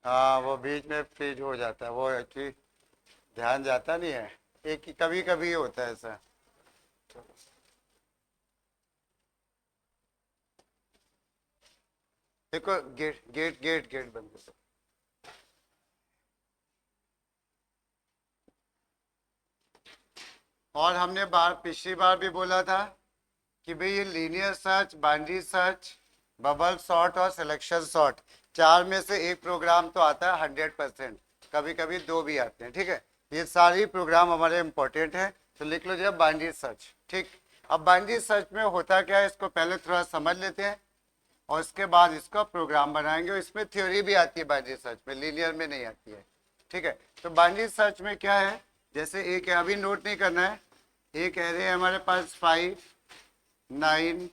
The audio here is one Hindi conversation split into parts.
हाँ, वो बीच में फ्रीज हो जाता है, वो एक्चुअली ध्यान जाता नहीं है। एक कभी कभी होता है ऐसा। देखो, गेट गेट गेट गेट बंद कर दो। और हमने पिछली बार भी बोला था कि भाई ये linear search, binary search, bubble sort और सिलेक्शन सॉर्ट, चार में से एक प्रोग्राम तो आता है 100%। कभी कभी दो भी आते हैं, ठीक है। ये सारी प्रोग्राम हमारे इंपॉर्टेंट है। तो लिख लो जब बाइनरी सर्च, ठीक। अब बाइनरी सर्च में होता क्या है, इसको पहले थोड़ा समझ लेते हैं और इसके बाद इसका प्रोग्राम बनाएंगे। इसमें थ्योरी भी आती है बाइनरी सर्च में, लीनियर में नहीं आती है, ठीक है। तो बाइनरी सर्च में क्या है, जैसे एक है, अभी नोट नहीं करना है। एक एरे है हमारे पास 5, 9,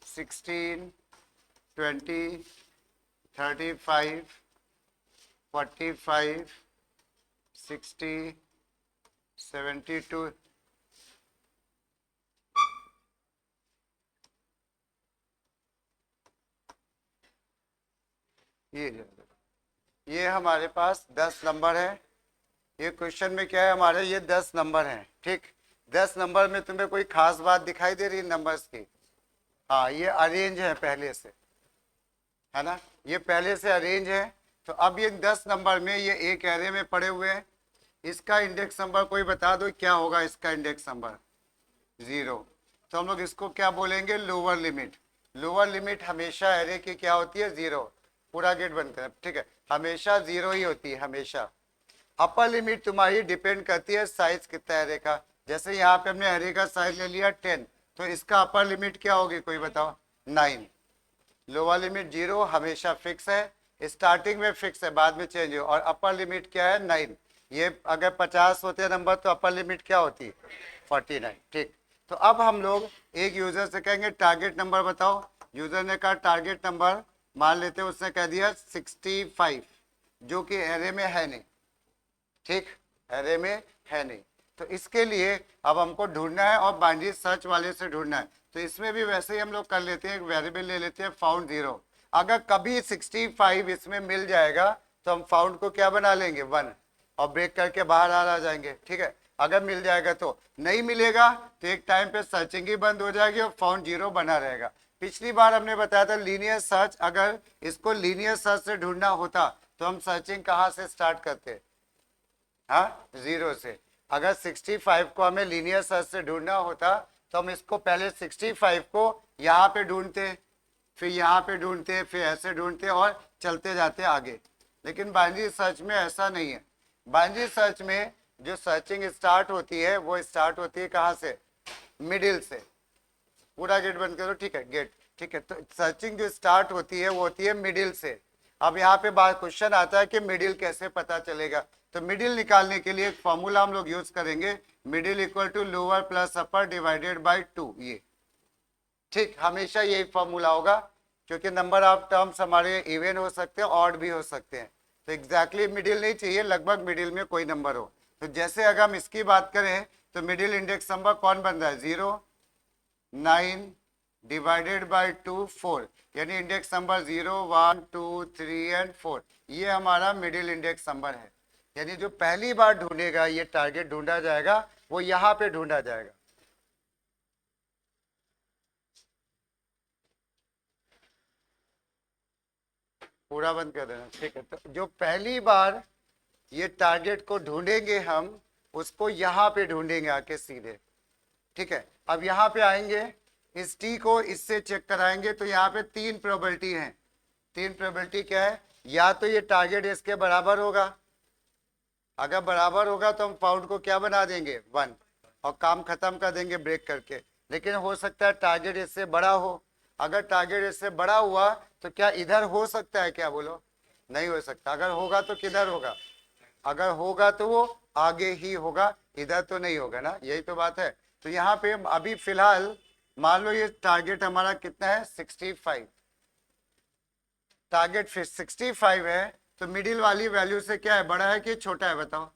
16, 20, 35, 45, 60, 72। ये हमारे पास 10 नंबर है। ये क्वेश्चन में क्या है हमारे, ये 10 नंबर हैं, ठीक। 10 नंबर में तुम्हें कोई खास बात दिखाई दे रही है नंबर्स की? हाँ, ये अरेंज है पहले से, है ना। ये पहले से अरेंज है। तो अब ये 10 नंबर में ये एक एरे में पड़े हुए हैं। इसका इंडेक्स नंबर कोई बता दो क्या होगा, इसका इंडेक्स नंबर 0। तो हम लोग इसको क्या बोलेंगे, लोअर लिमिट। लोअर लिमिट हमेशा एरे की क्या होती है, 0। पूरा गेट बंद कर, ठीक है। हमेशा 0 ही होती है, हमेशा। अपर लिमिट तुम्हारी डिपेंड करती है साइज कितना है एरे का। जैसे यहाँ पे हमने एरे का साइज ले लिया 10, तो इसका अपर लिमिट क्या होगी, कोई बताओ? 9। लोअर लिमिट 0 हमेशा फिक्स है, स्टार्टिंग में फिक्स है, बाद में चेंज हो। और अपर लिमिट क्या है, 9। ये अगर 50 होते नंबर तो अपर लिमिट क्या होती, 49, ठीक। तो अब हम लोग एक यूजर से कहेंगे टारगेट नंबर बताओ। यूजर ने कहा टारगेट नंबर, मान लेते हैं उसने कह दिया 65, जो कि एरे में है नहीं, ठीक। एरे में है नहीं। तो इसके लिए अब हमको ढूंढना है और बाइनरी सर्च वाले से ढूंढना है। तो इसमें भी वैसे ही हम लोग कर लेते हैं, एक वेरिएबल ले लेते हैं फाउंड 0। अगर कभी 65 इसमें मिल जाएगा तो हम फाउंड को क्या बना लेंगे, 1, और ब्रेक करके बाहर आ जाएंगे, ठीक है। अगर मिल जाएगा तो, नहीं मिलेगा तो एक टाइम पे सर्चिंग ही बंद हो जाएगी और फाउंड 0 बना रहेगा। पिछली बार हमने बताया था लीनियर सर्च, अगर इसको लीनियर सर्च से ढूंढना होता तो हम सर्चिंग कहाँ से स्टार्ट करते, हाँ, 0 से। अगर 65 को हमें लीनियर सर्च से ढूंढना होता तो हम इसको पहले 65 को यहाँ पे ढूंढते, फिर यहाँ पे ढूंढते, फिर ऐसे ढूंढते और चलते जाते आगे। लेकिन बाइनरी सर्च में ऐसा नहीं है। बाइनरी सर्च में जो सर्चिंग स्टार्ट होती है वो स्टार्ट होती है कहाँ से, मिडिल से। पूरा गेट बंद करो, ठीक है, गेट, ठीक है। तो सर्चिंग जो स्टार्ट होती है वो होती है मिडिल से। अब यहाँ पे बात क्वेश्चन आता है कि मिडिल कैसे पता चलेगा। तो मिडिल निकालने के लिए एक फॉर्मूला हम लोग यूज करेंगे, middle equal to lower plus upper divided by 2, ये, ठीक। हमेशा यही फॉर्मूला होगा, क्योंकि नंबर ऑफ टर्म्स हमारे इवन हो सकते हैं, ऑड भी हो सकते हैं। तो एग्जैक्टली मिडिल नहीं चाहिए, लगभग मिडिल में कोई नंबर हो। तो जैसे अगर हम इसकी बात करें तो मिडिल इंडेक्स नंबर कौन बन रहा है, 0, 9 डिवाइडेड बाय 2, 4, यानी इंडेक्स नंबर 0, 1, 2, 3 एंड 4। ये हमारा मिडिल इंडेक्स नंबर है। यानी जो पहली बार ढूंढेगा, ये टारगेट ढूंढा जाएगा, वो यहाँ पे ढूंढा जाएगा। पूरा बंद कर देना, ठीक है। तो जो पहली बार ये टारगेट को ढूंढेंगे हम, उसको यहाँ पे ढूंढेंगे आके सीधे, ठीक है। अब यहाँ पे आएंगे, इस टी को इससे चेक कराएंगे, तो यहाँ पे 3 प्रोबेबिलिटी है। 3 प्रोबेबिलिटी क्या है, या तो ये टारगेट इसके बराबर होगा, अगर बराबर होगा तो हम फाउंड को क्या बना देंगे, 1, और काम खत्म कर देंगे ब्रेक करके। लेकिन हो सकता है टारगेट इससे बड़ा हो। अगर टारगेट इससे बड़ा हुआ तो क्या इधर हो सकता है, क्या बोलो? नहीं हो सकता। अगर होगा तो किधर होगा, अगर होगा तो वो आगे ही होगा, इधर तो नहीं होगा ना, यही तो बात है। तो यहाँ पे अभी फिलहाल मान लो ये टारगेट हमारा कितना है, 65। टारगेट 65 है, तो मिडिल वाली वैल्यू से क्या है, बड़ा है कि छोटा है, बताओ?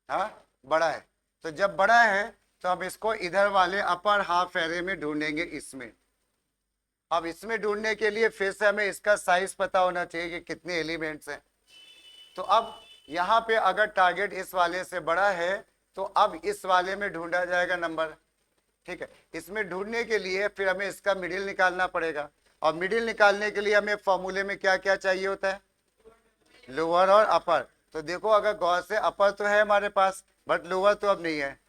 हाँ, बड़ा है। तो जब बड़ा है तो हम इसको इधर वाले अपर हाफ एरे में ढूंढेंगे, इसमें। अब इसमें ढूंढने के लिए फिर से हमें इसका साइज पता होना चाहिए कि कितने एलिमेंट्स हैं। तो अब यहाँ पे अगर टारगेट इस वाले से बड़ा है तो अब इस वाले में ढूंढा जाएगा नंबर, ठीक है। इसमें ढूंढने के लिए फिर हमें इसका मिडिल निकालना पड़ेगा, और मिडिल निकालने के लिए हमें फॉर्मूले में क्या क्या चाहिए होता है, लोअर और अपर। तो देखो अगर गौर से अपर तो है हमारे पास बट लोअर तो अब नहीं है,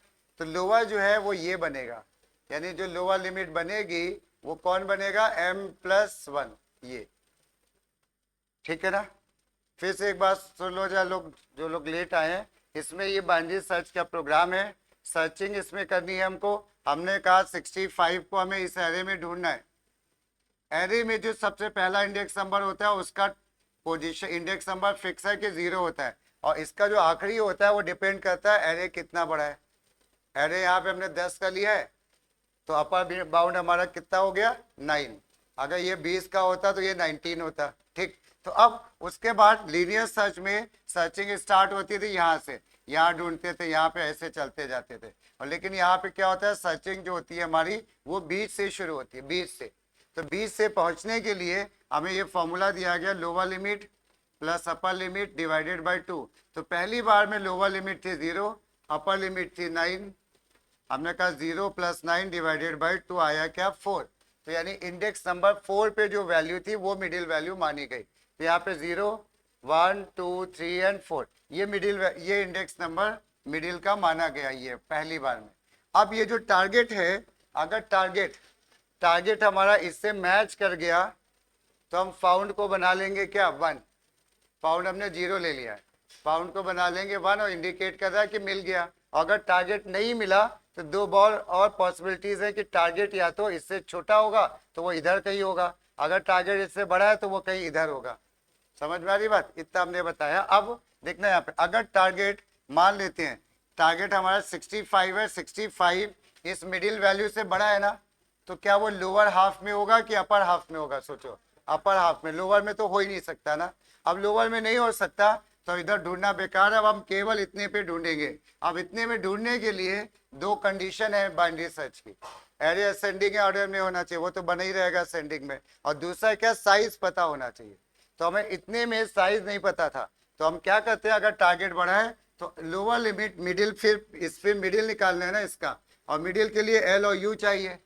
तो लोअर जो है वो ये बनेगा, यानी जो लोअर लिमिट बनेगी वो कौन बनेगा, m+1 ये, ठीक है ना। फिर से एक बात सुन लो जरा लोग, जो लोग लेट आए हैं, इसमें ये बाइनरी सर्च का प्रोग्राम है, सर्चिंग इसमें करनी है हमको। हमने कहा 65 को हमें इस एरे में ढूंढना है। एरे में जो सबसे पहला इंडेक्स नंबर होता है उसका पोजीशन इंडेक्स नंबर फिक्स है कि 0 होता है, और इसका जो आखिरी होता है वो डिपेंड करता है एरे कितना बड़ा है। एरे यहाँ पे हमने 10 का लिया है तो अपर बाउंड हमारा कितना हो गया, 9। अगर ये 20 का होता तो ये 19 होता, ठीक। तो अब उसके बाद लीनियर सर्च में सर्चिंग स्टार्ट होती थी यहाँ से, यहाँ ढूंढते थे, यहाँ पे ऐसे चलते जाते थे। और लेकिन यहाँ पे क्या होता है, सर्चिंग जो होती है हमारी वो 20 से शुरू होती है, 20 से। तो 20 से पहुंचने के लिए हमें ये फॉर्मूला दिया गया, lower limit plus upper limit divided by 2। तो पहली बार में लोअर लिमिट थी 0, अपर लिमिट थी 9, हमने कहा 0 + 9 डिवाइडेड बाई 2 आया क्या, 4। तो यानी इंडेक्स नंबर 4 पे जो वैल्यू थी वो मिडिल वैल्यू मानी गई। तो यहाँ पे 0, 1, 2, 3 एंड 4 ये मिडिल, ये इंडेक्स नंबर मिडिल का माना गया ये पहली बार में। अब ये जो टारगेट है, अगर टारगेट हमारा इससे मैच कर गया तो हम फाउंड को बना लेंगे क्या, 1। फाउंड हमने 0 ले लिया है, फाउंड को बना लेंगे 1 और इंडिकेट कर रहा है कि मिल गया। अगर टारगेट नहीं मिला तो दो और पॉसिबिलिटीज है कि टारगेट या तो इससे छोटा होगा तो वो इधर कहीं होगा, अगर टारगेट इससे बड़ा है तो वो कहीं इधर होगा। समझ में आ रही बात, इतना हमने बताया। अब देखना यहाँ पे, अगर टारगेट मान लेते हैं टारगेट हमारा 65 है, 65 इस मिडिल वैल्यू से बड़ा है ना, तो क्या वो लोअर हाफ में होगा कि अपर हाफ में होगा, सोचो। अपर हाफ में, लोअर में तो हो ही नहीं सकता ना। अब लोअर में नहीं हो सकता तो इधर ढूंढना बेकार है, अब हम केवल इतने पे ढूंढेंगे। अब इतने में ढूंढने के लिए दो कंडीशन है बाइनरी सर्च की, एरे असेंडिंग ऑर्डर में होना चाहिए, वो तो बना ही रहेगा असेंडिंग में, और दूसरा क्या, साइज पता होना चाहिए। तो हमें इतने में साइज नहीं पता था, तो हम क्या करते हैं, अगर टारगेट बड़ा है तो लोअर लिमिट मिडिल, फिर इस पे मिडिल निकालना है ना इसका, और मिडिल के लिए एल और यू चाहिए।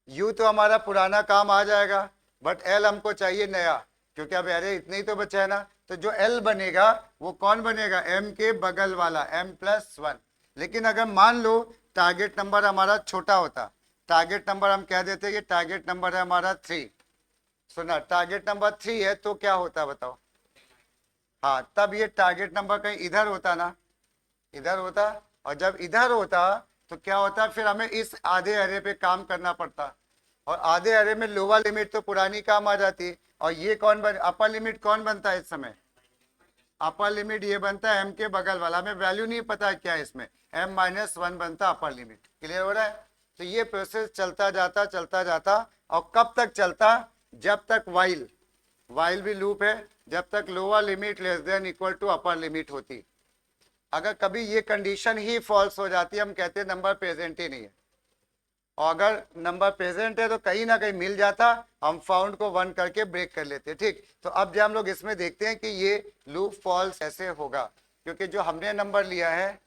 यू तो हमारा पुराना काम आ जाएगा बट एल हमको चाहिए नया, क्योंकि अब एरे इतने ही तो बचा है ना। तो जो एल बनेगा वो कौन बनेगा, एम के बगल वाला m+1। लेकिन अगर मान लो टारगेट नंबर हमारा छोटा होता, टारगेट नंबर हम कह देते कि टारगेट नंबर है हमारा 3, सुना टारगेट नंबर 3 है, तो क्या होता बताओ, हाँ तब ये टारगेट नंबर कहीं इधर होता ना, इधर होता। और जब इधर होता तो क्या होता, फिर हमें इस आधे एरे पे काम करना पड़ता, और आधे एरे में लोअर लिमिट तो पुरानी काम आ जाती, और ये कौन बन, अपर लिमिट कौन बनता है इस समय, अपर लिमिट ये बनता है एम के बगल वाला, हमें वैल्यू नहीं पता क्या है इसमें, m-1 बनता अपर लिमिट। क्लियर हो रहा है। तो ये प्रोसेस चलता जाता, और कब तक चलता, जब तक वाइल भी लूप है, जब तक lower limit less than equal to upper limit होती। अगर कभी ये कंडीशन ही फॉल्स हो जाती है, हम कहते हैं नंबर प्रेजेंट ही नहीं है, और अगर नंबर प्रेजेंट है तो कहीं ना कहीं मिल जाता, हम फाउंड को 1 करके ब्रेक कर लेते। ठीक, तो अब जब हम लोग इसमें देखते हैं कि ये लूप फॉल्स ऐसे होगा, क्योंकि जो हमने नंबर लिया है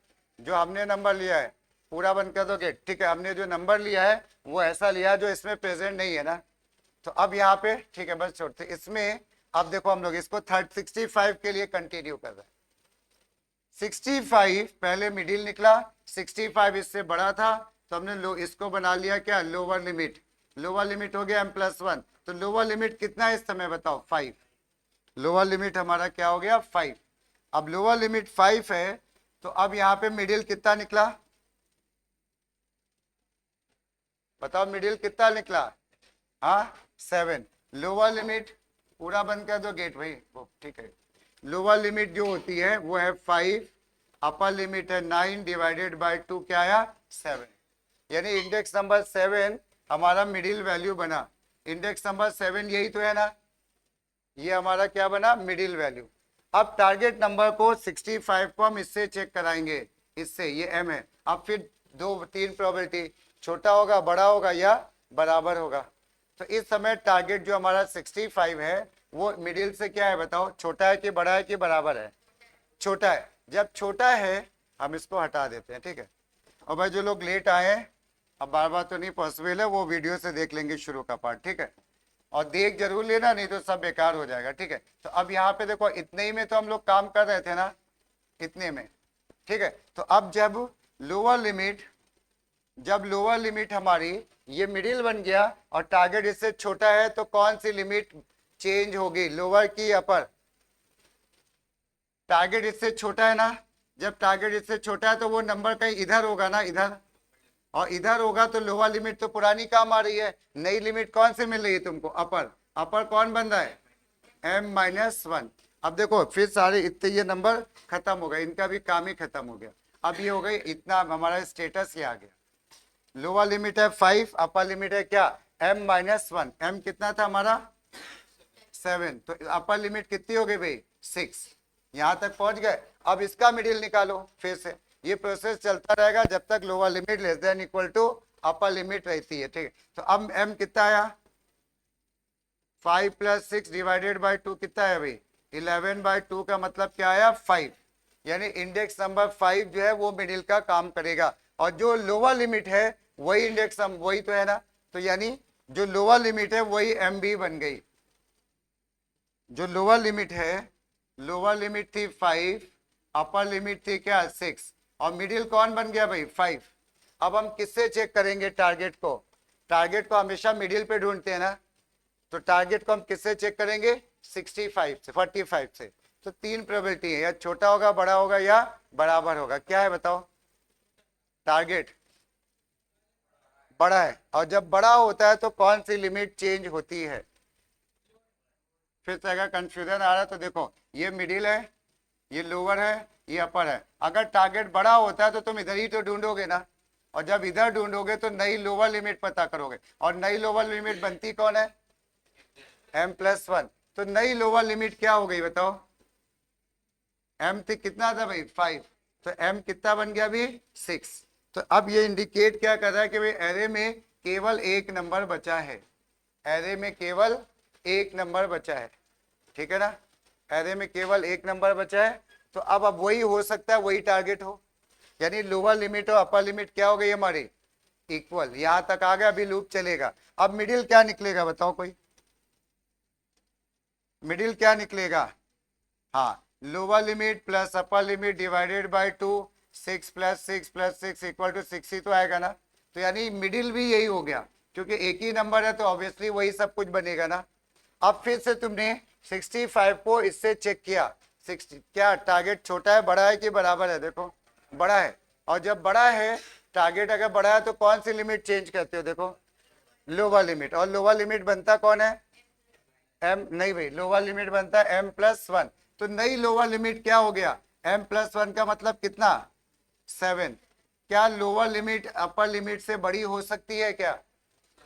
पूरा बंद कर दोगे, ठीक है, हमने जो नंबर लिया है वो ऐसा लिया जो इसमें प्रेजेंट नहीं है ना। तो अब यहाँ पे ठीक है, बस छोड़ते इसमें। अब देखो हम लोग इसको 65 के लिए कंटिन्यू कर रहे हैं। 65 पहले मिडिल निकला, 65 इससे बड़ा था तो हमने इसको बना लिया क्या, लोअर लिमिट हो गया m+1। तो लोअर लिमिट कितना है इस समय बताओ, 5। लोअर लिमिट हमारा क्या हो गया, 5। अब लोअर लिमिट 5 है तो अब यहाँ पे मिडिल कितना निकला, बताओ मिडिल कितना निकला, हाँ 7। लोअर लिमिट पूरा बंद कर दो गेट भाई, वो ठीक है। लोअर लिमिट जो होती है वो है 5, अपर लिमिट है 9 डिवाइडेड बाय 2 क्या आया, 7। यानी इंडेक्स नंबर 7 हमारा मिडिल वैल्यू बना। इंडेक्स नंबर 7 यही तो है ना, ये हमारा क्या बना, मिडिल वैल्यू। अब टारगेट नंबर को 65 को हम इससे चेक कराएंगे, इससे, ये m है। अब फिर 2-3 प्रोबेबिलिटी, छोटा होगा, बड़ा होगा या बराबर होगा। तो इस समय टारगेट जो हमारा 65 है वो मिडिल से क्या है बताओ, छोटा है कि बड़ा है कि बराबर है? छोटा है। जब छोटा है हम इसको हटा देते हैं, ठीक है। और भाई जो लोग लेट आए हैं, अब बार बार तो नहीं पॉसिबल है, वो वीडियो से देख लेंगे शुरू का पार्ट, ठीक है। और देख जरूर लेना, नहीं तो सब बेकार हो जाएगा, ठीक है। तो अब यहाँ पे देखो, इतने ही में तो हम लोग काम कर रहे थे ना, इतने में, ठीक है। तो अब जब लोअर लिमिट हमारी ये मिडिल बन गया और टारगेट इससे छोटा है, तो कौन सी लिमिट चेंज होगी, लोअर की अपर? टारगेट इससे छोटा है ना, जब टारगेट इससे छोटा है तो वो नंबर कहीं इधर होगा ना, इधर, और इधर होगा तो लोअर लिमिट तो पुरानी काम आ रही है, नई लिमिट कौन से मिल रही है तुमको? अपर। अपर कौन बन रहा है? m-1। अब देखो फिर सारे इतने ये नंबर खत्म हो गए, इनका भी काम ही खत्म हो गया। अब ये हो गई, इतना हमारा स्टेटस ये आ गया। लोअर लिमिट है 5, अपर लिमिट है क्या? m-1। m कितना था हमारा? 7। तो अपर लिमिट कितनी हो गई भाई? 6। यहां तक पहुंच गए। अब इसका मिडिल निकालो फिर से, ये प्रोसेस चलता रहेगा जब तक lower limit less than equal to upper limit रहती है, ठीक है। तो अब m कितना आया? 5 + 6 डिवाइडेड बाई 2 कितना है भाई? 11/2 का मतलब क्या आया? 5। यानी इंडेक्स नंबर 5 जो है वो मिडिल का काम करेगा, और जो लोअर लिमिट है वही इंडेक्स वही तो है ना, तो यानी जो लोअर लिमिट है वही MB बन गई। जो लोअर लिमिट है, लोअर लिमिट थी 5, अपर लिमिट थी क्या? 6, और मिडिल कौन बन गया भाई? 5। अब हम किससे चेक करेंगे टारगेट को? टारगेट को हमेशा मिडिल पे ढूंढते हैं ना, तो टारगेट को हम किससे चेक करेंगे? 65 से, 45 से। तो 3 प्रोबेबिलिटी है, या छोटा होगा, बड़ा होगा, या बराबर होगा। क्या है बताओ? टारगेट बड़ा है, और जब बड़ा होता है तो कौन सी लिमिट चेंज होती है? फिर से अगर कंफ्यूजन आ रहा है तो देखो, ये मिडिल है, ये लोअर है, ये अपर है। अगर टारगेट बड़ा होता है तो तुम इधर ही तो ढूंढोगे ना, और जब इधर ढूंढोगे तो नई लोअर लिमिट पता करोगे, और नई लोअर लिमिट बनती कौन है? m+1। तो नई लोअर लिमिट क्या हो गई बताओ? m थी कितना था भाई? 5। तो m कितना बन गया अभी? 6। तो अब ये इंडिकेट क्या कर रहा है कि भाई एरे में केवल एक नंबर बचा है, एरे में केवल एक नंबर बचा है, ठीक है ना। एरे में केवल एक नंबर बचा है, तो अब वही हो सकता है, वही टारगेट हो, यानी लोअर लिमिट और अपर लिमिट क्या हो गई हमारी? इक्वल। यहां तक आ गया, अभी लूप चलेगा। अब मिडिल क्या निकलेगा बताओ कोई? मिडिल क्या निकलेगा? हाँ, lower limit plus upper limit divided by 2, 6 + 6 + 6 equal to 6 ही तो आएगा ना। तो यानी मिडिल भी यही हो गया, क्योंकि एक ही नंबर है तो ऑब्वियसली वही सब कुछ बनेगा ना। अब फिर से तुमने 65 को इससे चेक किया, 60 क्या टारगेट छोटा है, बड़ा है कि बराबर है? देखो बड़ा है, और जब बड़ा है, टारगेट अगर बड़ा है तो कौन सी लिमिट चेंज करते हो? देखो लोअर लिमिट, और लोअर लिमिट बनता कौन है? m नहीं भाई, लोअर लिमिट बनता है m+1। तो नई लोअर लिमिट क्या हो गया? m+1 का मतलब कितना? 7। क्या लोअर लिमिट अपर लिमिट से बड़ी हो सकती है क्या?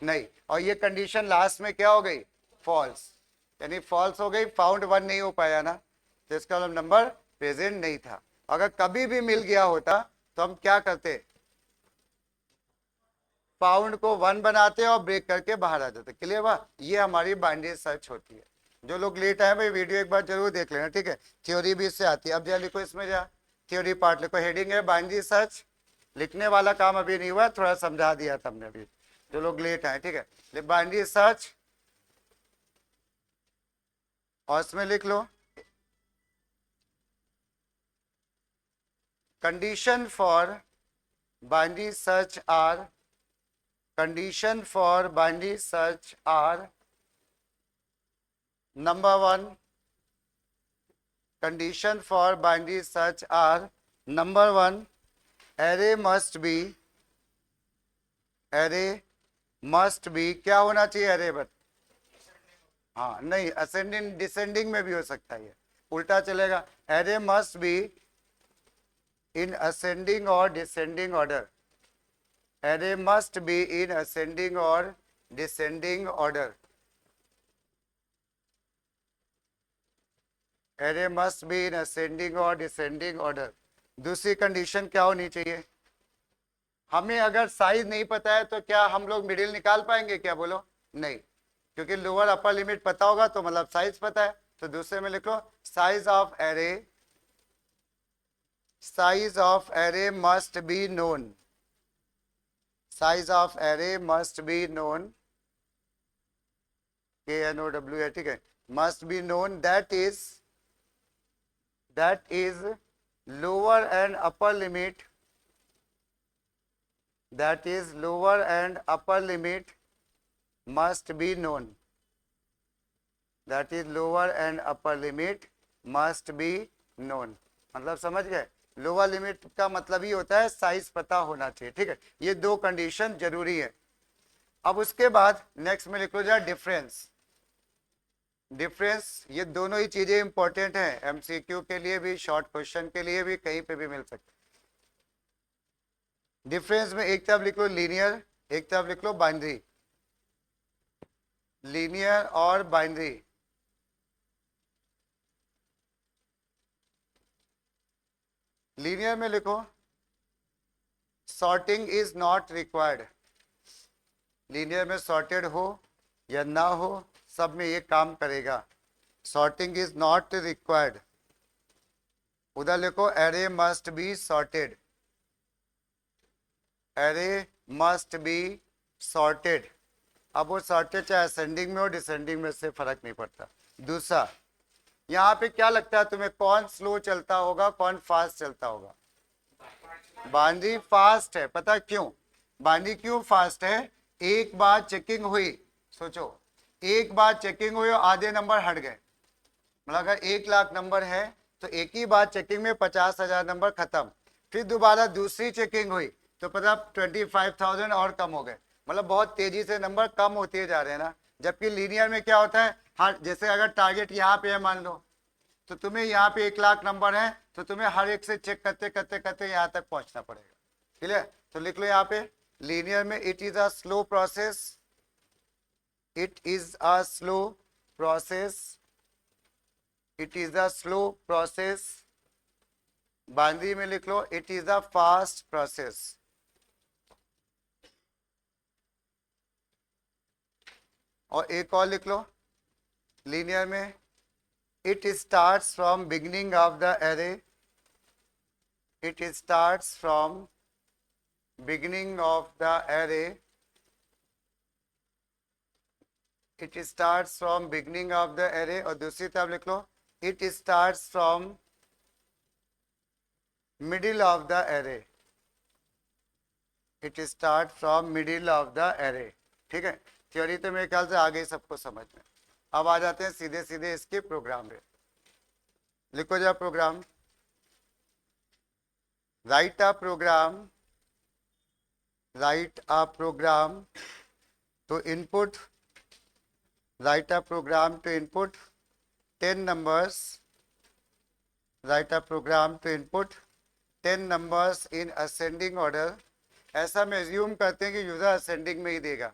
नहीं। और ये कंडीशन लास्ट में क्या हो गई? फॉल्स, यानी फॉल्स हो गई, फाउंड 1 नहीं हो पाया ना, तो इसका मतलब नंबर प्रेजेंट नहीं था। अगर कभी भी मिल गया होता तो हम क्या करते? फाउंड को 1 बनाते और ब्रेक करके बाहर आ जाते। क्लियर हुआ? ये हमारी बाइनरी सर्च होती है। जो लोग लेट आए भाई वीडियो एक बार जरूर देख लेना, ठीक है। थ्योरी भी इससे आती है। अब जरा लिखो, इसमें जा थ्योरी पार्ट लिखो, हेडिंग है बाइनरी सर्च। लिखने वाला काम अभी नहीं हुआ, थोड़ा समझा दिया था हमने अभी, जो लोग लेट आए, ठीक है। बाइनरी सर्च, और इसमें लिख लो condition for binary search are, condition for binary search are: number 1, condition for binary search are: number 1, array must be क्या होना चाहिए? array बट हाँ नहीं, असेंडिंग डिसेंडिंग में भी हो सकता है, उल्टा चलेगा। array must be in ascending or descending order, array must be in ascending or descending order, array must be in ascending or descending order। दूसरी कंडीशन क्या होनी चाहिए? हमें अगर साइज नहीं पता है तो क्या हम लोग मिडिल निकाल पाएंगे क्या? बोलो नहीं। क्योंकि लोअर अपर लिमिट पता होगा तो मतलब साइज पता है। तो दूसरे में लिख लो size of array, size of array must be known, size of array must be known, KNOW, ठीक है, must be known, that is lower and upper limit, that is lower and upper limit must be known, that is lower and upper limit must be known। मतलब समझ गए, लोअर लिमिट का मतलब ही होता है साइज पता होना चाहिए, ठीक है, ये दो कंडीशन जरूरी है। अब उसके बाद नेक्स्ट में लिख लो जरा डिफरेंस, डिफरेंस, ये दोनों ही चीजें इंपॉर्टेंट हैं, एमसीक्यू के लिए भी, शॉर्ट क्वेश्चन के लिए भी, कहीं पे भी मिल सकते। डिफरेंस में एक तरफ लिख लो लीनियर, एक तरफ लिख लो बाइनरी, लीनियर और बाइनरी। लीनियर में लिखो sorting is not required, linear में सॉर्टेड हो या ना हो सब में ये काम करेगा, सॉर्टिंग इज नॉट रिक्वायर्ड। उधर लिखो array must be sorted, array must be sorted. अब वो सॉर्टेड चाहे असेंडिंग में हो डिसेंडिंग में, से फर्क नहीं पड़ता। दूसरा, यहाँ पे क्या लगता है तुम्हें, कौन स्लो चलता होगा कौन फास्ट चलता होगा? बाइनरी फास्ट है, पता क्यों? बाइनरी क्यों फास्ट है? एक बार चेकिंग हुई, सोचो एक बार चेकिंग हुई और आधे नंबर हट गए, मतलब अगर 1,00,000 नंबर है तो एक ही बार चेकिंग में 50,000 नंबर खत्म, फिर दोबारा दूसरी चेकिंग हुई तो पता 25,000 और कम हो गए, मतलब बहुत तेजी से नंबर कम होते जा रहे हैं ना। जबकि लीनियर में क्या होता है, हर जैसे अगर टारगेट यहाँ पे है मान लो, तो तुम्हें यहाँ पे 1,00,000 नंबर है तो तुम्हें हर एक से चेक करते करते करते यहाँ तक पहुंचना पड़ेगा, क्लियर? तो लिख लो यहाँ पे लीनियर में it is a slow process, it is a slow process, it is a slow process. Binary में लिख लो it is a fast process. और एक और लिख लो लीनियर में it starts from beginning of the array, it starts from beginning of the array, it starts from beginning of the array। और दूसरी तरफ लिख लो it starts from middle of the array, it starts from middle of the array, ठीक है। थ्योरी तो मेरे ख्याल से आ गई सबको समझ में। अब आ जाते हैं सीधे सीधे इसके प्रोग्राम पे। लिखो जरा program, write a program, write a program to input, write a program to input 10 numbers, write a program to input 10 numbers in ascending order। ऐसा में assume करते हैं कि यूजर असेंडिंग में ही देगा।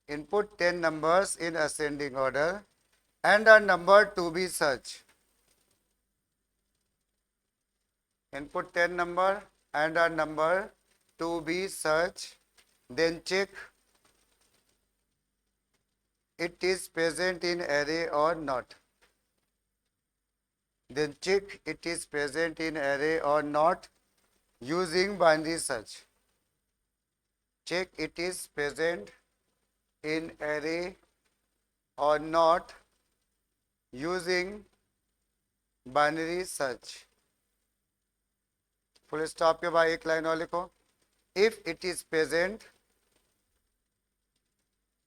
input 10 numbers in ascending order and a number to be searched, input 10 number and a number to be searched, then check it is present in array or not, then check it is present in array or not using binary search, check it is present in array or not using binary search। Full stop के बाद एक लाइन और लिखो if it is present,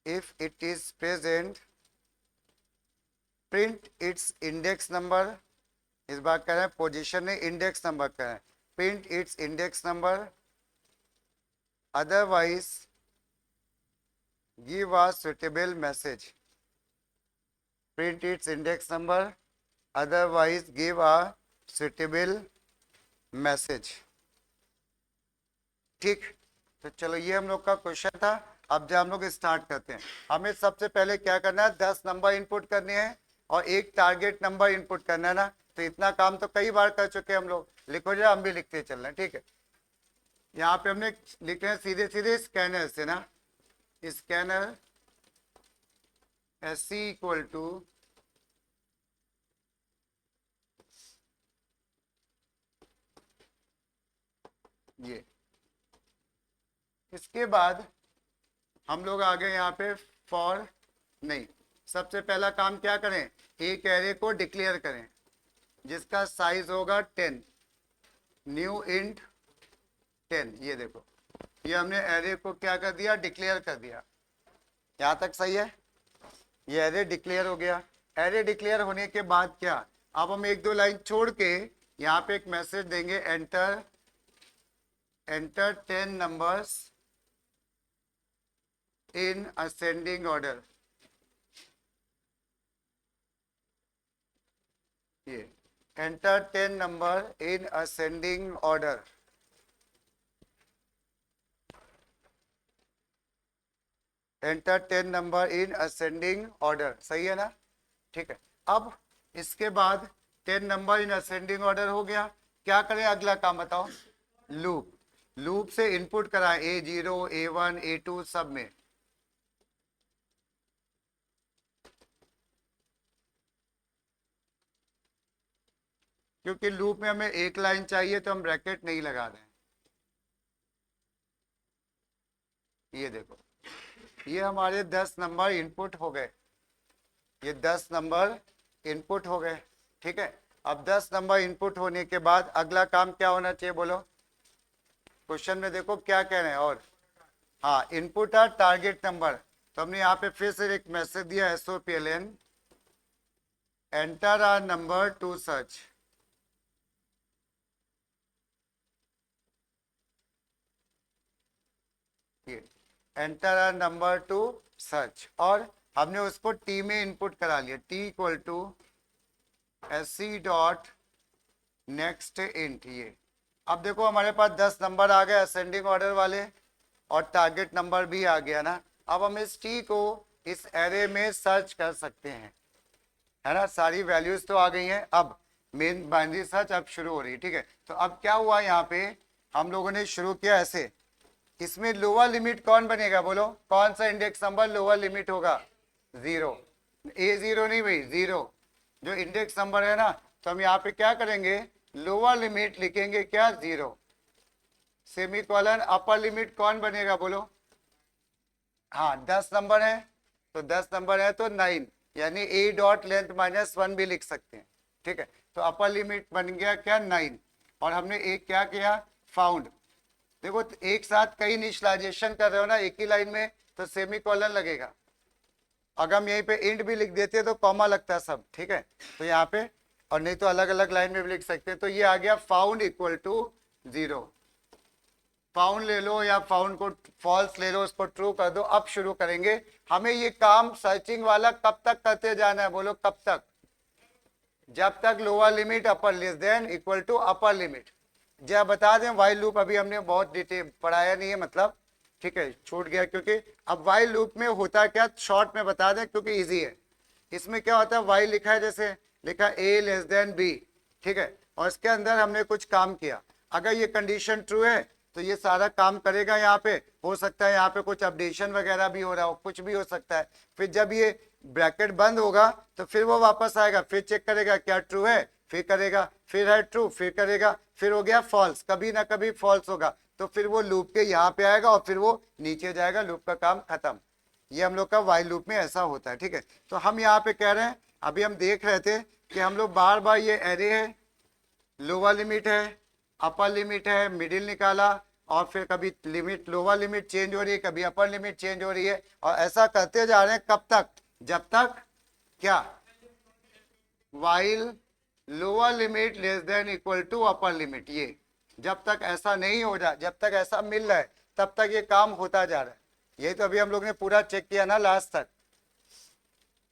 if it is present print its index number। इस बार कह रहे हैं पोजीशन नहीं इंडेक्स नंबर कह रहे हैं, print it's index number, otherwise give a suitable message, print it's index number otherwise give a suitable message, ठीक। तो चलो ये हम लोग का क्वेश्चन था। अब जब हम लोग स्टार्ट करते हैं, हमें सबसे पहले क्या करना है, 10 नंबर इनपुट करने हैं और एक टारगेट नंबर इनपुट करना है ना। तो इतना काम तो कई बार कर चुके हैं हम लोग, लिखो जरा, हम भी लिखते चल रहे हैं, ठीक है। यहाँ पे हमने लिख रहे हैं सीधे सीधे स्कैनर से ना, scanner S C equal to ये। इसके बाद हम लोग आ गए यहाँ पे फॉर, नहीं, सबसे पहला काम क्या करें, एक एरे को डिक्लेयर करें जिसका साइज होगा 10, न्यू इंट 10। ये देखो, ये हमने एरे को क्या कर दिया, डिक्लेयर कर दिया। यहाँ तक सही है, ये एरे डिक्लेयर हो गया। एरे डिक्लेयर होने के बाद क्या, अब हम एक दो लाइन छोड़ के यहाँ पे एक मैसेज देंगे, enter 10 numbers in ascending order. ये enter 10 number in ascending order. Enter 10 number in ascending order, सही है ना? ठीक है। अब इसके बाद 10 नंबर इन असेंडिंग ऑर्डर हो गया, क्या करें अगला काम बताओ, लूप। लूप से इनपुट कराएं A0 A1 A2 सब में। क्योंकि लूप में हमें एक लाइन चाहिए तो हम ब्रैकेट नहीं लगा रहे हैं। ये देखो, ये हमारे 10 नंबर इनपुट हो गए, ये 10 नंबर इनपुट हो गए। ठीक है, अब 10 नंबर इनपुट होने के बाद अगला काम क्या होना चाहिए बोलो, क्वेश्चन में देखो क्या कह रहे हैं। और हाँ, इनपुट आर टारगेट नंबर, तो हमने यहाँ पे फिर से एक मैसेज दिया, SOPLN enter r number to search. ये enter r number to search, और हमने उसको टी में इनपुट करा लिया, T equal to SC dot next int. ये अब देखो हमारे पास 10 नंबर आ गए असेंडिंग ऑर्डर वाले, और टारगेट नंबर भी आ गया ना। अब हम इस टी को इस एरे में सर्च कर सकते हैं, है ना, सारी वैल्यूज तो आ गई हैं। अब मेन बाइनरी सर्च अब शुरू हो रही है। ठीक है, तो अब क्या हुआ, यहाँ पे हम लोगों ने शुरू किया ऐसे, इसमें लोअर लिमिट कौन बनेगा बोलो, कौन सा इंडेक्स नंबर लोअर लिमिट होगा, 0। A0 नहीं भाई, 0 जो इंडेक्स नंबर है ना, तो हम यहाँ पे क्या करेंगे, लोअर लिमिट लिखेंगे क्या, 0, सेमीकोलन। अपर लिमिट कौन बनेगा बोलो, हाँ 10 नंबर है, तो 10 नंबर है तो 9, यानी A डॉट लेंथ -1 भी लिख सकते हैं। ठीक है, तो अपर लिमिट बन गया क्या, 9। और हमने एक क्या किया, फाउंड। देखो एक साथ कई इनिशियलाइजेशन कर रहे हो ना एक ही लाइन में, तो सेमीकोलन लगेगा। अगर हम यहीं पे इंट भी लिख देते तो कॉमा लगता है सब। ठीक है, तो यहाँ पे, और नहीं तो अलग अलग लाइन में भी लिख सकते हैं। तो ये आ गया फाउंड इक्वल टू 0। फाउंड ले लो या फाउंड को फॉल्स ले लो, उसको ट्रू कर दो। अब शुरू करेंगे, हमें ये काम सर्चिंग वाला कब तक करते जाना है बोलो, कब तक, जब तक lower limit upper less than equal to upper limit. जब बता दें वाइल लूप अभी हमने बहुत डिटेल पढ़ाया नहीं है, मतलब ठीक है छूट गया, क्योंकि अब वाइल लूप में होता क्या, शॉर्ट में बता दें क्योंकि इजी है। इसमें क्या होता है, वाइल लिखा है, जैसे लिखा A लेस देन B, ठीक है, और इसके अंदर हमने कुछ काम किया। अगर ये कंडीशन ट्रू है तो ये सारा काम करेगा। यहाँ पे हो सकता है यहाँ पे कुछ अपडेशन वगैरह भी हो रहा हो, कुछ भी हो सकता है। फिर जब ये ब्रैकेट बंद होगा तो फिर वो वापस आएगा, फिर चेक करेगा क्या ट्रू है, फिर करेगा, फिर है ट्रू, फिर करेगा, फिर हो गया फॉल्स, कभी ना कभी फॉल्स होगा, तो फिर वो लूप के यहाँ पे आएगा और फिर वो नीचे जाएगा, लूप का काम खत्म। ये हम लोग का वाइल लूप में ऐसा होता है। ठीक है, तो हम यहाँ पे कह रहे हैं, अभी हम देख रहे थे कि हम लोग बार बार ये एरे है, लोअर लिमिट है, अपर लिमिट है, मिडिल निकाला, और फिर कभी लिमिट लोअर लिमिट चेंज हो रही है, कभी अपर लिमिट चेंज हो रही है, और ऐसा करते जा रहे हैं कब तक, जब तक क्या, while lower limit less than equal to upper limit. ये जब तक ऐसा नहीं हो रहा, जब तक ऐसा मिल रहा है तब तक ये काम होता जा रहा है। यही तो अभी हम लोग ने पूरा चेक किया ना लास्ट तक।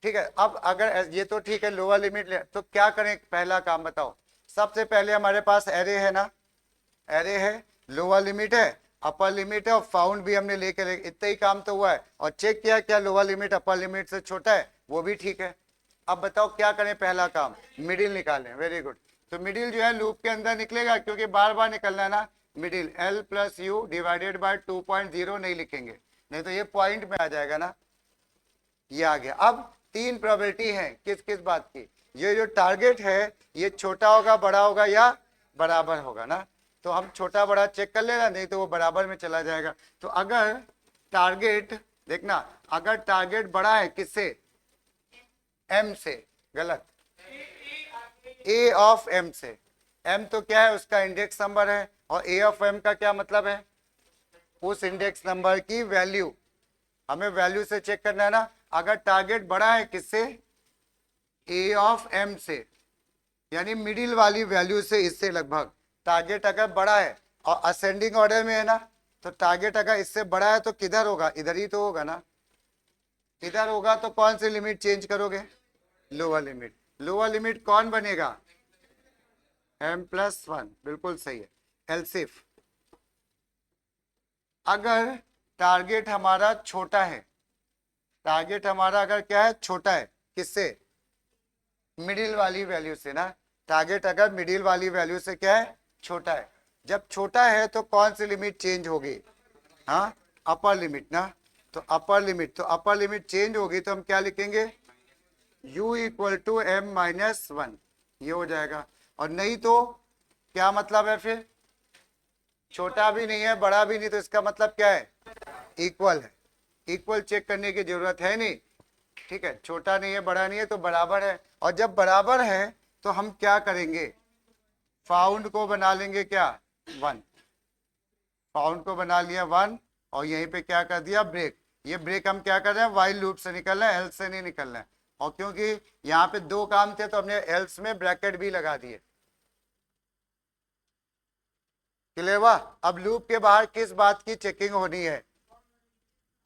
ठीक है, अब अगर ये तो ठीक है लोअर लिमिट तो क्या करें, पहला काम बताओ। सबसे पहले हमारे पास एरे है ना, एरे है, लोअर लिमिट है, अपर लिमिट है, और फाउंड भी हमने लेके इतना ही काम तो हुआ है, और चेक किया क्या लोअर लिमिट अपर लिमिट से छोटा है, वो भी ठीक है। अब बताओ क्या करें, पहला काम मिडिल निकालें। वेरी गुड, तो मिडिल जो है लूप के अंदर निकलेगा, क्योंकि बार बार निकलना है ना। Middle L plus you divided by 2.0 नहीं लिखेंगे, नहीं तो ये पॉइंट में आ जाएगा ना, ये आ गया। अब 3 प्रोबेबिलिटी है किस किस बात की, ये जो टारगेट है ये छोटा होगा, बड़ा होगा या बराबर होगा ना। तो हम छोटा बड़ा चेक कर लेना, नहीं तो वो बराबर में चला जाएगा। तो अगर टारगेट, देखना, अगर टारगेट बड़ा है किससे, एम से, गलत, ए ऑफ एम से। एम तो क्या है, उसका इंडेक्स नंबर है, और ए ऑफ एम का क्या मतलब है, उस इंडेक्स नंबर की वैल्यू। हमें वैल्यू से चेक करना है ना। अगर टारगेट बड़ा है किससे, ए ऑफ एम से, यानी मिडिल वाली वैल्यू से, इससे लगभग। टारगेट अगर बड़ा है और असेंडिंग ऑर्डर में है ना, तो टारगेट अगर इससे बड़ा है तो किधर होगा, इधर ही तो होगा ना। इधर होगा तो कौन सी लिमिट चेंज करोगे, लोअर लिमिट। लोअर लिमिट कौन बनेगा, m+1, बिल्कुल सही है। एलसिफ, अगर टारगेट हमारा छोटा है, टारगेट हमारा अगर क्या है, छोटा है किससे, मिडिल वाली वैल्यू से ना। टारगेट अगर मिडिल वाली वैल्यू से क्या है, छोटा है। जब छोटा है तो कौन सी लिमिट चेंज होगी, हाँ, अपर लिमिट ना। तो अपर लिमिट, तो अपर लिमिट चेंज होगी तो हम क्या लिखेंगे, u इक्वल टू m-1, ये हो जाएगा। और नहीं तो क्या मतलब है फिर, छोटा भी नहीं है बड़ा भी नहीं, तो इसका मतलब क्या है, इक्वल है। इक्वल चेक करने की जरूरत है नहीं, ठीक है। छोटा नहीं है बड़ा नहीं है तो बराबर है। और जब बराबर है तो हम क्या करेंगे, फाउंड को बना लेंगे क्या, 1। फाउंड को बना लिया 1, और यहीं पे क्या कर दिया, ब्रेक। ये ब्रेक हम क्या कर रहे हैं, वाइल लूप से निकल रहे हैं, एल्स से नहीं निकल रहे हैं। और क्योंकि यहाँ पे 2 काम थे तो हमने एल्स में ब्रैकेट भी लगा दिए। क्लियर हुआ। अब लूप के बाहर किस बात की चेकिंग होनी है,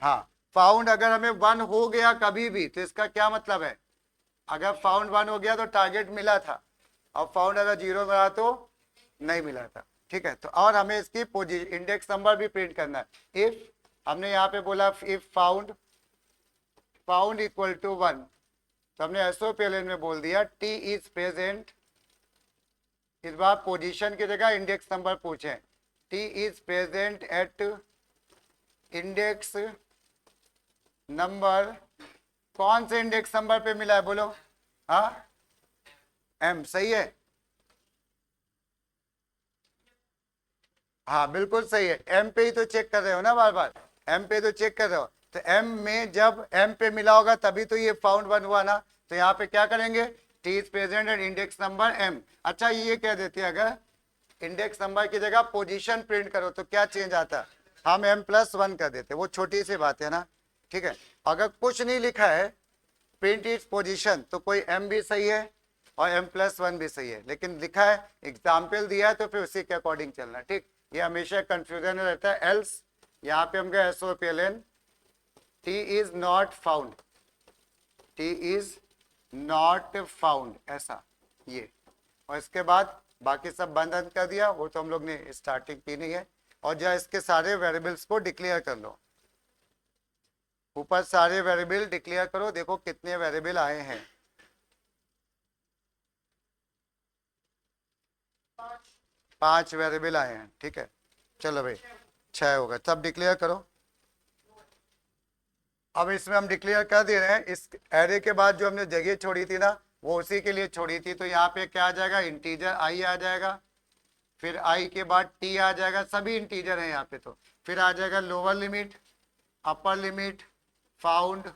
हाँ, फाउंड। अगर हमें 1 हो गया कभी भी तो इसका क्या मतलब है, अगर फाउंड 1 हो गया तो टारगेट मिला था, और फाउंड अगर 0 मिला तो नहीं मिला था, ठीक है। तो और हमें इसकी पोजीशन, इंडेक्स नंबर भी प्रिंट करना है। इफ हमने यहाँ पे बोला इफ फाउंड इक्वल टू 1, तो हमने एसओपीएलएन में बोल दिया टी इज प्रेजेंट। इस बार पोजीशन की जगह इंडेक्स नंबर पूछे, T is present at index number, कौन से इंडेक्स नंबर पे मिला है बोलो, हाँ, एम, सही है, हाँ बिल्कुल सही है। एम पे ही तो चेक कर रहे हो ना, बार बार एम पे तो चेक कर रहे हो। तो एम में जब एम पे मिला होगा तभी तो ये फाउंड 1 हुआ ना। तो यहाँ पे क्या करेंगे, T is present and index number M. अच्छा, ये कह देते हैं अगर इंडेक्स नंबर की जगह पोजीशन प्रिंट करो तो क्या चेंज आता, हम m+1 कर देते, वो छोटी सी बात है ना, ठीक है। अगर कुछ नहीं लिखा है, प्रिंट इज पोजीशन, तो कोई m भी सही है और m+1 भी सही है, लेकिन लिखा है, एग्जाम्पल दिया है तो फिर उसी के अकॉर्डिंग चलना, ठीक। ये हमेशा कंफ्यूजन रहता है। एल्स यहाँ पे हम गए SOPLN, T is not found, T is not found, ऐसा ये। और इसके बाद बाकी सब बंद अंद कर दिया, वो तो हम लोग ने स्टार्टिंग की नहीं है। और जो इसके सारे वेरिएबल्स को डिक्लेयर कर लो, ऊपर सारे वेरिएबल डिक्लेयर करो, देखो कितने वेरिएबल आए हैं, 5 वेरिएबल आए हैं, ठीक है। चलो भाई 6 होगा, तब डिक्लेयर करो। अब इसमें हम डिक्लेयर कर दे रहे हैं, इस एरे के बाद जो हमने जगह छोड़ी थी ना, वो उसी के लिए छोड़ी थी। तो यहाँ पे क्या आ जाएगा, इंटीजर आई आ जाएगा, फिर आई के बाद टी आ जाएगा, सभी इंटीजर है यहाँ पे। तो फिर आ जाएगा lower limit, upper limit, found,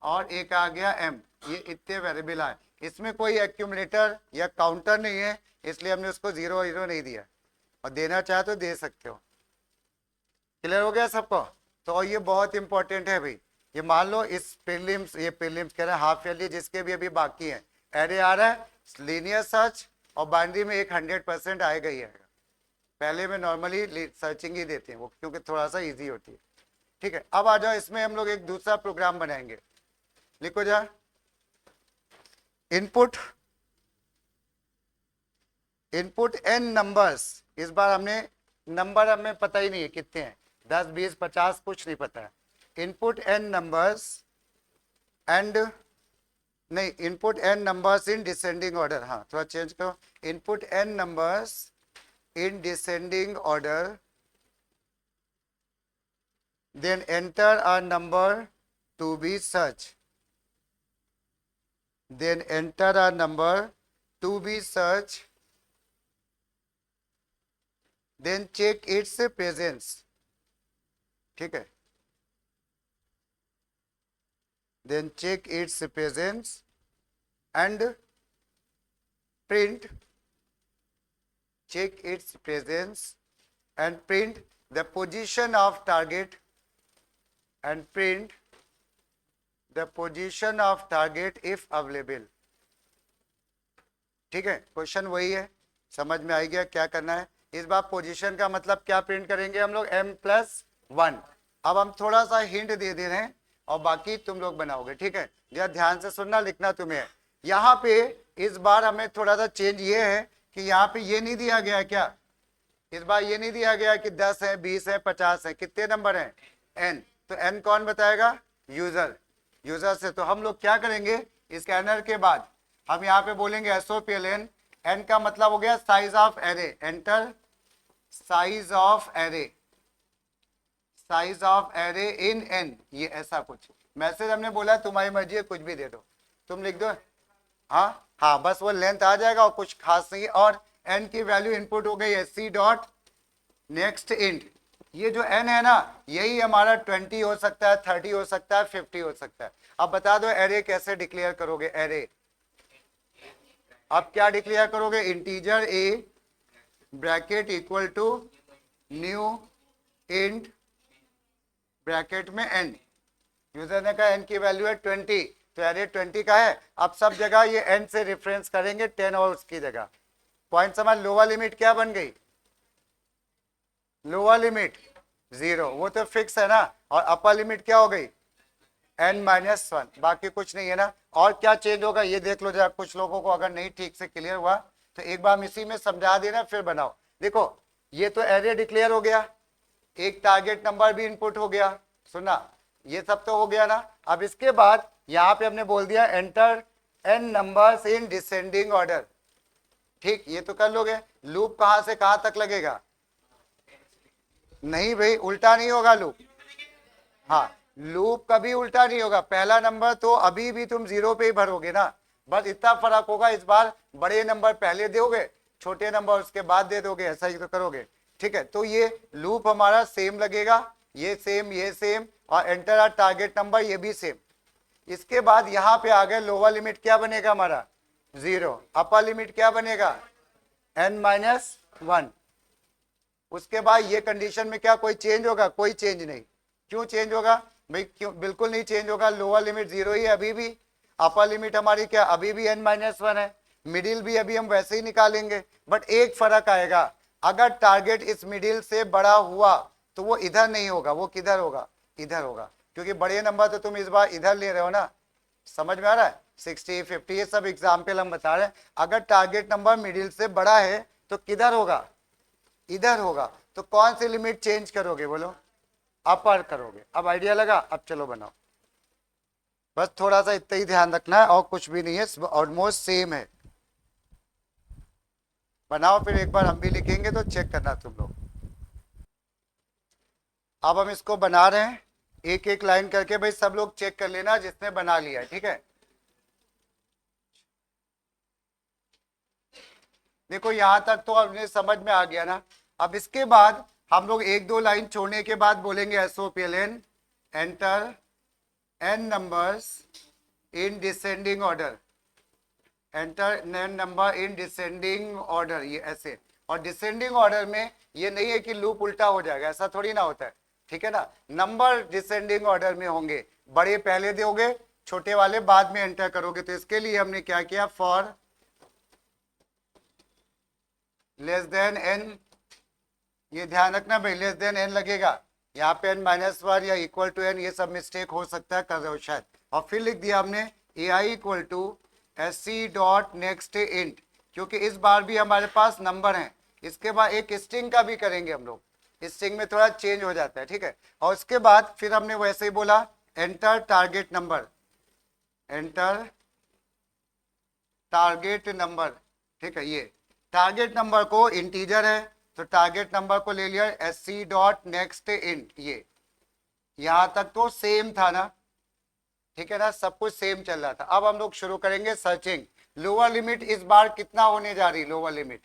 और एक आ गया एम। ये इतने वेरिएबल आए, इसमें कोई एक्यूमुलेटर या काउंटर नहीं है, इसलिए हमने उसको 0 0 नहीं दिया, और देना चाहे तो दे सकते हो। क्लियर हो गया सबको। तो ये बहुत इंपॉर्टेंट है भाई। ये मान लो इस प्रीलिम्स, ये प्रीलिम्स कह रहे हैं हाफ ईयरली जिसके भी अभी बाकी है, एरे आ रहा है, लीनियर सर्च और बाइनरी में एक 100% आएगा ही आएगा। पहले में नॉर्मली सर्चिंग ही देते हैं वो, क्योंकि थोड़ा सा इजी होती है, ठीक है। अब आ जाओ, इसमें हम लोग एक दूसरा प्रोग्राम बनाएंगे, लिखो जा, इनपुट एन नंबर्स। इस बार हमने नंबर हमें पता ही नहीं है कितने हैं, 10 20 50 कुछ नहीं पता है। इनपुट एन नंबर्स एंड, नहीं, input N numbers in descending order, हाँ थोड़ा चेंज करो, input N numbers in descending order, then enter a number to be such, then enter a number to be such, then check its presence. ठीक है, then check its presence and print, check its presence and print the position of target, and print the position of target if available. ठीक है, क्वेश्चन वही है, समझ में आ गया क्या करना है। इस बार पोजीशन का मतलब क्या प्रिंट करेंगे हम लोग, m+1। अब हम थोड़ा सा हिंट दे रहे हैं और बाकी तुम लोग बनाओगे, ठीक है। जरा ध्यान से सुनना, लिखना तुम्हें। यहाँ पे इस बार हमें थोड़ा सा चेंज ये है कि यहाँ पे ये नहीं दिया गया क्या, इस बार ये नहीं दिया गया कि 10 है, 20 है, 50 है, कितने नंबर हैं, n। तो n कौन बताएगा, यूजर, यूजर से। तो हम लोग क्या करेंगे, स्कैनर के बाद हम यहाँ पे बोलेंगे SOPLN, n का मतलब हो गया size of array, enter size of array, size of array in n, ये ऐसा कुछ मैसेज हमने बोला, तुम्हारी मर्जी है, कुछ भी दे दो, तुम लिख दो। हाँ हाँ, बस वो लेंथ आ जाएगा और कुछ खास नहीं। और n की वैल्यू इनपुट हो गई SC डॉट नेक्स्ट इंट। ये जो n है ना, यही हमारा 20 हो सकता है, 30 हो सकता है, 50 हो सकता है। अब बता दो एरे कैसे डिक्लेयर करोगे, एरे अब क्या डिक्लेयर करोगे, integer a bracket equal to new int bracket में n। यूजर ने कहा n की वैल्यू है 20, तो एरे 20 का है। अब सब जगह ये n से रेफरेंस करेंगे 10 और उसकी जगह। पॉइंट समझ, लोअर लिमिट क्या बन गई, लोअर लिमिट 0, वो तो फिक्स है ना, और अपर लिमिट क्या हो गई, n-1, बाकी कुछ नहीं है ना। और क्या चेंज होगा ये देख लो जरा, कुछ लोगों को अगर नहीं ठीक से क्लियर हुआ तो एक बार इसी में समझा देना, फिर बनाओ। देखो ये तो एरे डिक्लेयर हो गया, एक टारगेट नंबर भी इनपुट हो गया, सुना, ये सब तो हो गया ना। अब इसके बाद यहाँ पे हमने बोल दिया enter n numbers in descending order, ठीक, ये तो कर लोगे। लूप कहां से कहां तक लगेगा, नहीं भाई उल्टा नहीं होगा लूप, हाँ लूप कभी उल्टा नहीं होगा। पहला नंबर तो अभी भी तुम 0 पे ही भरोगे ना, बस इतना फर्क होगा, इस बार बड़े नंबर पहले दोगे, छोटे नंबर उसके बाद दे दोगे, ऐसा ही तो करोगे, ठीक है। तो ये लूप हमारा सेम लगेगा, ये सेम, और एंटर आर टारगेट नंबर ये भी सेम। इसके बाद यहाँ पे आ गए, लोअर लिमिट क्या बनेगा हमारा 0, अपर लिमिट क्या बनेगा n-1। उसके बाद ये कंडीशन में क्या कोई चेंज होगा, कोई चेंज नहीं। क्यों चेंज होगा भाई, क्यों, बिल्कुल नहीं चेंज होगा, लोअर लिमिट 0 ही है अभी भी, अपर लिमिट हमारी क्या अभी भी n-1 है, मिडिल भी अभी हम वैसे ही निकालेंगे। बट एक फर्क आएगा, अगर टारगेट इस मिडिल से बड़ा हुआ तो वो इधर नहीं होगा, वो किधर होगा, इधर होगा, क्योंकि बड़े नंबर तो तुम इस बार इधर ले रहे हो ना, समझ में आ रहा है, 60, 50 ये सब एग्जाम्पल हम बता रहे हैं। अगर टारगेट नंबर मिडिल से बड़ा है तो किधर होगा, इधर होगा। तो कौन सी लिमिट चेंज करोगे, बोलो, अपर करोगे। अब आइडिया लगा, अब चलो बनाओ, बस थोड़ा सा इतना ही ध्यान रखना है और कुछ भी नहीं है, ऑलमोस्ट सेम है। बनाओ, फिर एक बार हम भी लिखेंगे तो चेक करना तुम लोग। अब हम इसको बना रहे हैं एक एक लाइन करके, भाई सब लोग चेक कर लेना जिसने बना लिया है, ठीक है। देखो यहां तक तो अपने समझ में आ गया ना। अब इसके बाद हम लोग एक दो लाइन छोड़ने के बाद बोलेंगे SOPLN enter n numbers in descending order, enter n number in descending order, ये ऐसे। और डिसेंडिंग ऑर्डर में ये नहीं है कि लूप उल्टा हो जाएगा, ऐसा थोड़ी ना होता है, ठीक है ना। नंबर डिसेंडिंग ऑर्डर में होंगे, बड़े पहले दोगे, छोटे वाले बाद में एंटर करोगे। तो इसके लिए हमने क्या किया, फॉर लेस देन n, ये ध्यान रखना भाई, लेस देन n लगेगा, यहाँ पे n-1 या इक्वल टू n, ये सब मिस्टेक हो सकता है, कर रहे हो शायद। और फिर लिख दिया हमने ai equal to SC dot next int, क्योंकि इस बार भी हमारे पास नंबर है। इसके बाद एक स्ट्रिंग का भी करेंगे हम लोग, स्ट्रिंग में थोड़ा चेंज हो जाता है, ठीक है। और उसके बाद फिर हमने वैसे ही बोला enter target number, enter target number, ठीक है। ये टारगेट नंबर को इंटीजर है तो टारगेट नंबर को ले लिया SC डॉट नेक्स्ट इंट, ये यहां तक तो सेम था ना, ठीक है ना, सब कुछ सेम चल रहा था। अब हम लोग शुरू करेंगे सर्चिंग। लोअर लिमिट इस बार कितना होने जा रही, लोअर लिमिट,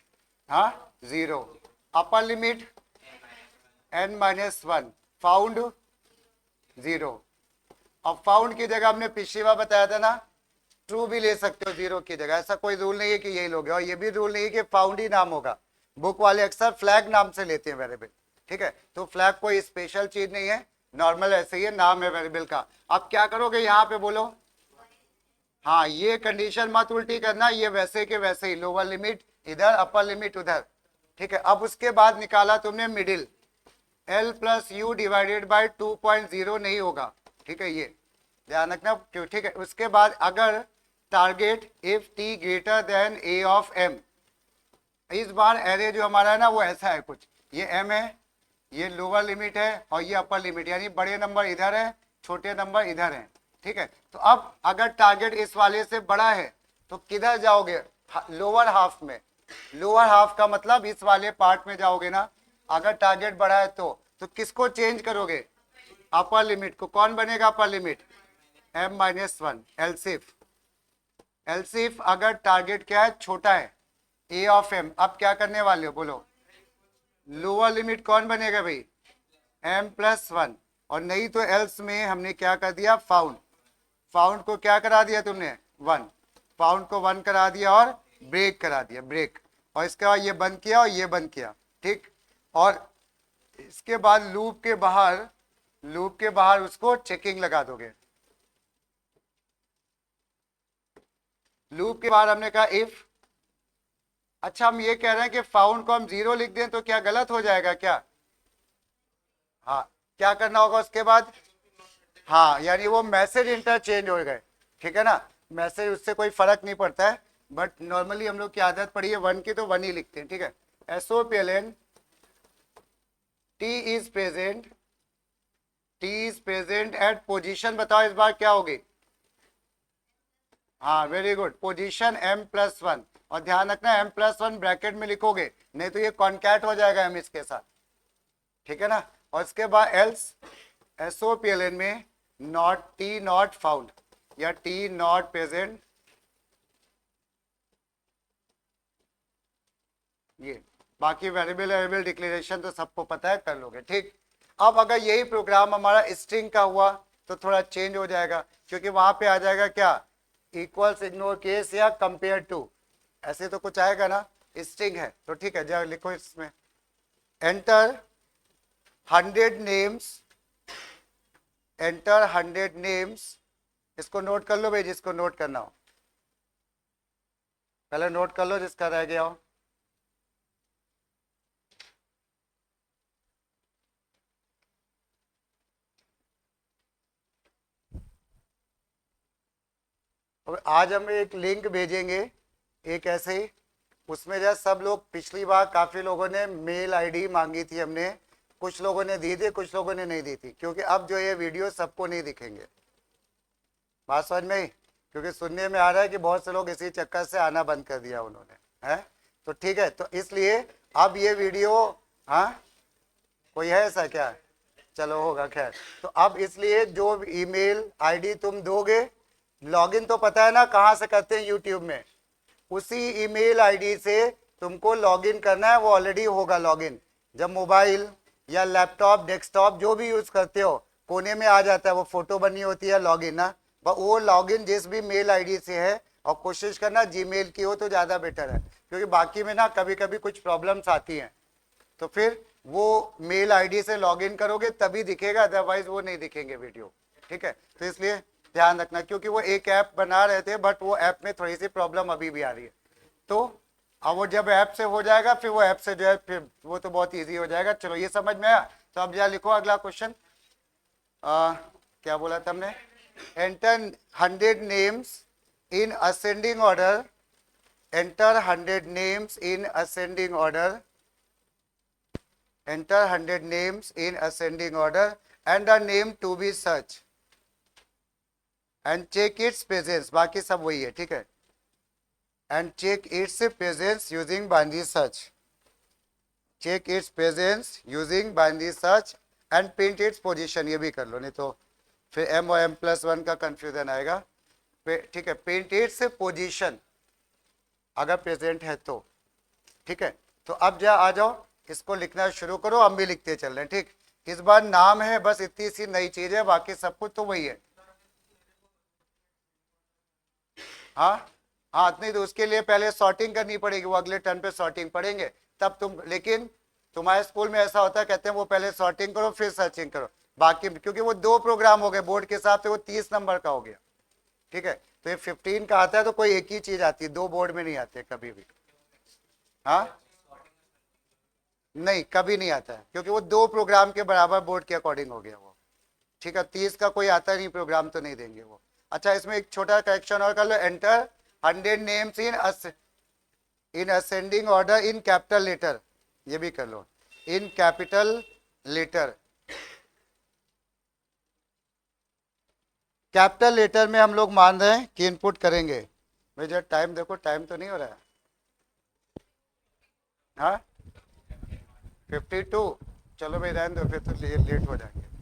हाँ 0, अपर लिमिट n-1, फाउंड 0। अब फाउंड की जगह हमने पिछली बार बताया था ना, ट्रू भी ले सकते हो 0 की जगह, ऐसा कोई रूल नहीं है कि यही लोगे, और ये भी रूल नहीं है कि फाउंड ही नाम होगा। बुक वाले अक्सर फ्लैग नाम से लेते हैं वेरिएबल, ठीक है, तो फ्लैग कोई स्पेशल चीज नहीं है, नॉर्मल ऐसे ही है, नाम है वेरिएबल का। अब क्या करोगे यहाँ पे बोलो, हाँ ये कंडीशन मत उल्टी करना, ये वैसे के वैसे ही, लोअर लिमिट इधर अपर लिमिट उधर, ठीक है। अब उसके बाद निकाला तुमने middle, L plus you divided by 2.0 नहीं होगा, ठीक है, ये ध्यान रखना क्यों, ठीक है। उसके बाद अगर target if t greater than a of m, इस बार एरे जो हमारा है ना वो ऐसा है कुछ, ये m है, ये लोअर लिमिट है और ये अपर लिमिट, यानी बड़े नंबर इधर है, छोटे नंबर इधर है, ठीक है। तो अब अगर टारगेट इस वाले से बड़ा है तो किधर जाओगे, लोअर हाफ में। लोअर हाफ का मतलब इस वाले पार्ट में जाओगे ना, अगर टारगेट बड़ा है तो किसको चेंज करोगे, अपर लिमिट को। कौन बनेगा अपर लिमिट, m-1। एलसिफ अगर टारगेट क्या है, छोटा है, a ऑफ m, अब क्या करने वाले हो बोलो, लोअर लिमिट कौन बनेगा भाई, m+1, और नहीं तो एल्स में हमने क्या कर दिया, फाउंड। फाउंड को क्या करा दिया तुमने, 1, फाउंड को 1 करा दिया और ब्रेक करा दिया, ब्रेक, और इसके बाद ये बंद किया और ये बंद किया, ठीक। और इसके बाद लूप के बाहर उसको चेकिंग लगा दोगे। लूप के बाहर हमने कहा इफ, अच्छा हम ये कह रहे हैं कि फाउंड को हम 0 लिख दें तो क्या गलत हो जाएगा क्या, हाँ क्या करना होगा उसके बाद, हाँ यानी वो मैसेज इंटरचेंज हो गए, ठीक है ना, मैसेज उससे कोई फर्क नहीं पड़ता है, बट नॉर्मली हम लोग की आदत पड़ी है 1 की तो 1 ही लिखते हैं, ठीक है। SOPLN T is present at position, बताओ इस बार क्या होगी, हाँ वेरी गुड, पोजीशन m+1, और ध्यान रखना m+1 ब्रैकेट में लिखोगे, नहीं तो ये कॉन्कैट हो जाएगा m इसके साथ, ठीक है ना। और इसके बाद एल्स SOPLN में नॉट फाउंड या t नॉट प्रेजेंट, ये बाकी वेरिएबल डिक्लेरेशन तो सबको पता है, कर लोगे, ठीक। अब अगर यही प्रोग्राम हमारा स्ट्रिंग का हुआ तो थोड़ा चेंज हो जाएगा, क्योंकि वहां पे आ जाएगा क्या, इक्वल्स इग्नोर केस या कंपेयर टू, ऐसे तो कुछ आएगा ना, स्ट्रिंग है तो ठीक है, जरा लिखो इसमें, एंटर 100 नेम्स, इसको नोट कर लो भाई, जिसको नोट करना हो पहले नोट कर लो, जिसका रह गया हो। और आज हम एक लिंक भेजेंगे, एक ऐसे ही, उसमें जो सब लोग, पिछली बार काफी लोगों ने मेल आईडी मांगी थी हमने, कुछ लोगों ने दी थी, कुछ लोगों ने नहीं दी थी, क्योंकि अब जो ये वीडियो सबको नहीं दिखेंगे, बात समझ में ही, क्योंकि सुनने में आ रहा है कि बहुत से लोग इसी चक्कर से आना बंद कर दिया उन्होंने, है तो ठीक है, तो इसलिए अब ये वीडियो, हाँ कोई है ऐसा क्या, चलो होगा खैर, तो अब इसलिए जो ईमेल आईडी तुम दोगे, लॉगिन तो पता है ना कहाँ से करते हैं, यूट्यूब में, उसी ईमेल आईडी से तुमको लॉगिन करना है, वो ऑलरेडी होगा लॉगिन, जब मोबाइल या लैपटॉप डेस्कटॉप जो भी यूज करते हो, कोने में आ जाता है वो फोटो बनी होती है लॉगिन ना, वो लॉगिन जिस भी मेल आईडी से है, और कोशिश करना जीमेल की हो तो ज्यादा बेटर है, क्योंकि बाकी में ना कभी कभी कुछ प्रॉब्लम्स आती हैं, तो फिर वो मेल आईडी से लॉगिन करोगे तभी दिखेगा, अदरवाइज वो नहीं दिखेंगे वीडियो, ठीक है। तो इसलिए ध्यान रखना, क्योंकि वो एक ऐप बना रहे थे, बट वो ऐप में थोड़ी सी प्रॉब्लम अभी भी आ रही है, तो अब वो जब ऐप से हो जाएगा फिर वो ऐप से जो है फिर वो तो बहुत इजी हो जाएगा। चलो ये समझ में आया, तो अब जरा लिखो अगला क्वेश्चन, क्या बोला था हमने, enter 100 names in ascending order, enter 100 names in ascending order, enter 100 names in ascending order and a name to be searched and check its presence, बाकी सब वही है, ठीक है, and check its presence using binary search, check its presence using binary search and print its position, ये भी कर लो, नहीं तो फिर m और m+1 का कंफ्यूजन आएगा। ठीक है, प्रिंट इट्स पोजीशन अगर प्रेजेंट है तो। ठीक है, तो अब आ जाओ, इसको लिखना शुरू करो, हम भी लिखते चल रहे हैं। ठीक, इस बार नाम है बस, इतनी सी नई चीज है, बाकी सब कुछ तो वही है। हाँ हाँ, नहीं तो उसके लिए पहले सॉर्टिंग करनी पड़ेगी, वो अगले टर्न पे सॉर्टिंग पढ़ेंगे तब तुम। लेकिन तुम्हारे स्कूल में ऐसा होता है, कहते हैं वो पहले सॉर्टिंग करो फिर सर्चिंग करो, बाकी क्योंकि वो 2 प्रोग्राम हो गए बोर्ड के हिसाब से, वो 30 नंबर का हो गया। ठीक है, तो ये 15 का आता है, तो कोई एक ही चीज आती है, 2 बोर्ड में नहीं आते कभी भी। हाँ, नहीं कभी नहीं आता है, क्योंकि वो 2 प्रोग्राम के बराबर बोर्ड के अकॉर्डिंग हो गया वो। ठीक है, 30 का कोई आता नहीं प्रोग्राम, तो नहीं देंगे वो। अच्छा, इसमें एक छोटा करेक्शन और कर लो, enter 100 names in ascending order in capital letter, ये भी कर लो, in capital letter. Capital letter में हम लोग मान रहे हैं कि इनपुट करेंगे। भैया टाइम देखो, टाइम तो नहीं हो रहा है। हाँ 52, चलो भाई रहने दो, फिर तो लेट हो जाएंगे।